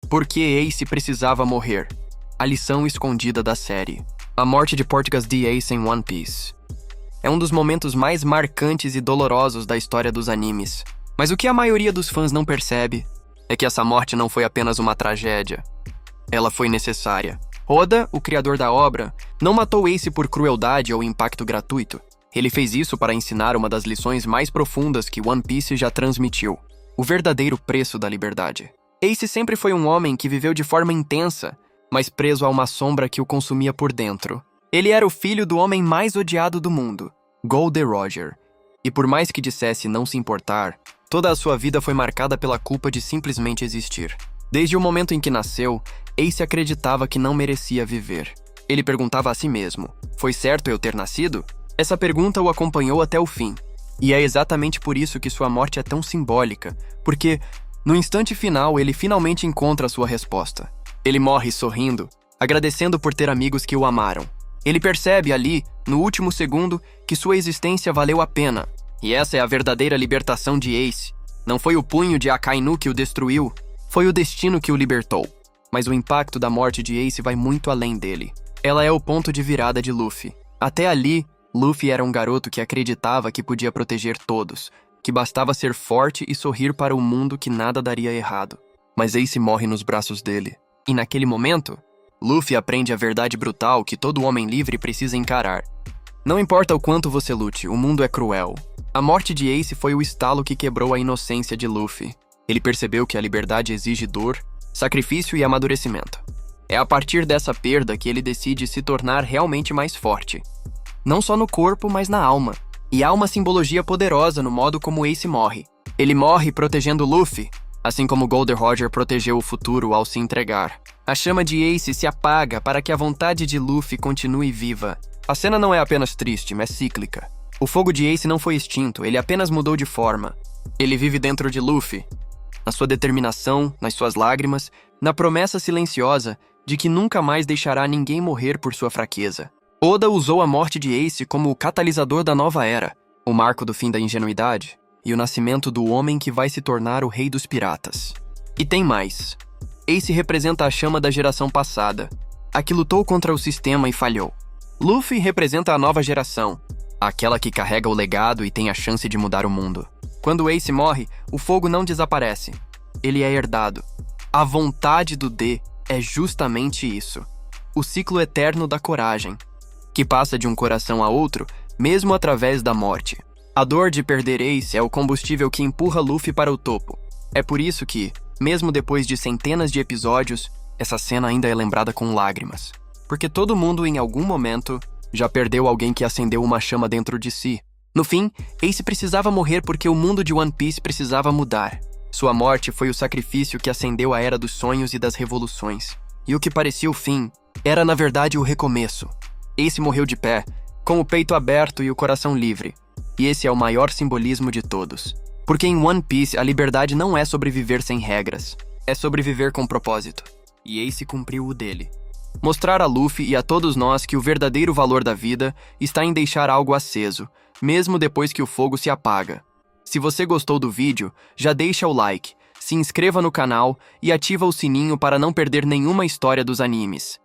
Por que Ace precisava morrer? A lição escondida da série. A morte de Portgas D. Ace em One Piece. É um dos momentos mais marcantes e dolorosos da história dos animes. Mas o que a maioria dos fãs não percebe é que essa morte não foi apenas uma tragédia. Ela foi necessária. Oda, o criador da obra, não matou Ace por crueldade ou impacto gratuito. Ele fez isso para ensinar uma das lições mais profundas que One Piece já transmitiu: o verdadeiro preço da liberdade. Ace sempre foi um homem que viveu de forma intensa, mas preso a uma sombra que o consumia por dentro. Ele era o filho do homem mais odiado do mundo, Gold Roger. E por mais que dissesse não se importar, toda a sua vida foi marcada pela culpa de simplesmente existir. Desde o momento em que nasceu, Ace acreditava que não merecia viver. Ele perguntava a si mesmo: foi certo eu ter nascido? Essa pergunta o acompanhou até o fim. E é exatamente por isso que sua morte é tão simbólica, porque, no instante final, ele finalmente encontra sua resposta. Ele morre sorrindo, agradecendo por ter amigos que o amaram. Ele percebe ali, no último segundo, que sua existência valeu a pena. E essa é a verdadeira libertação de Ace. Não foi o punho de Akainu que o destruiu, foi o destino que o libertou. Mas o impacto da morte de Ace vai muito além dele. Ela é o ponto de virada de Luffy. Até ali, Luffy era um garoto que acreditava que podia proteger todos, que bastava ser forte e sorrir para o mundo que nada daria errado. Mas Ace morre nos braços dele. E naquele momento, Luffy aprende a verdade brutal que todo homem livre precisa encarar. Não importa o quanto você lute, o mundo é cruel. A morte de Ace foi o estalo que quebrou a inocência de Luffy. Ele percebeu que a liberdade exige dor, sacrifício e amadurecimento. É a partir dessa perda que ele decide se tornar realmente mais forte. Não só no corpo, mas na alma. E há uma simbologia poderosa no modo como Ace morre. Ele morre protegendo Luffy, assim como Gold Roger protegeu o futuro ao se entregar. A chama de Ace se apaga para que a vontade de Luffy continue viva. A cena não é apenas triste, mas cíclica. O fogo de Ace não foi extinto, ele apenas mudou de forma. Ele vive dentro de Luffy, na sua determinação, nas suas lágrimas, na promessa silenciosa de que nunca mais deixará ninguém morrer por sua fraqueza. Oda usou a morte de Ace como o catalisador da nova era, o marco do fim da ingenuidade e o nascimento do homem que vai se tornar o rei dos piratas. E tem mais. Ace representa a chama da geração passada, a que lutou contra o sistema e falhou. Luffy representa a nova geração, aquela que carrega o legado e tem a chance de mudar o mundo. Quando Ace morre, o fogo não desaparece. Ele é herdado. A vontade do D é justamente isso. O ciclo eterno da coragem, que passa de um coração a outro, mesmo através da morte. A dor de perder Ace é o combustível que empurra Luffy para o topo. É por isso que, mesmo depois de centenas de episódios, essa cena ainda é lembrada com lágrimas. Porque todo mundo, em algum momento, já perdeu alguém que acendeu uma chama dentro de si. No fim, Ace precisava morrer porque o mundo de One Piece precisava mudar. Sua morte foi o sacrifício que acendeu a Era dos Sonhos e das Revoluções. E o que parecia o fim, era na verdade o recomeço. Ace morreu de pé, com o peito aberto e o coração livre. E esse é o maior simbolismo de todos. Porque em One Piece a liberdade não é sobreviver sem regras, é sobreviver com propósito. E Ace cumpriu o dele. Mostrar a Luffy e a todos nós que o verdadeiro valor da vida está em deixar algo aceso, mesmo depois que o fogo se apaga. Se você gostou do vídeo, já deixa o like, se inscreva no canal e ativa o sininho para não perder nenhuma história dos animes.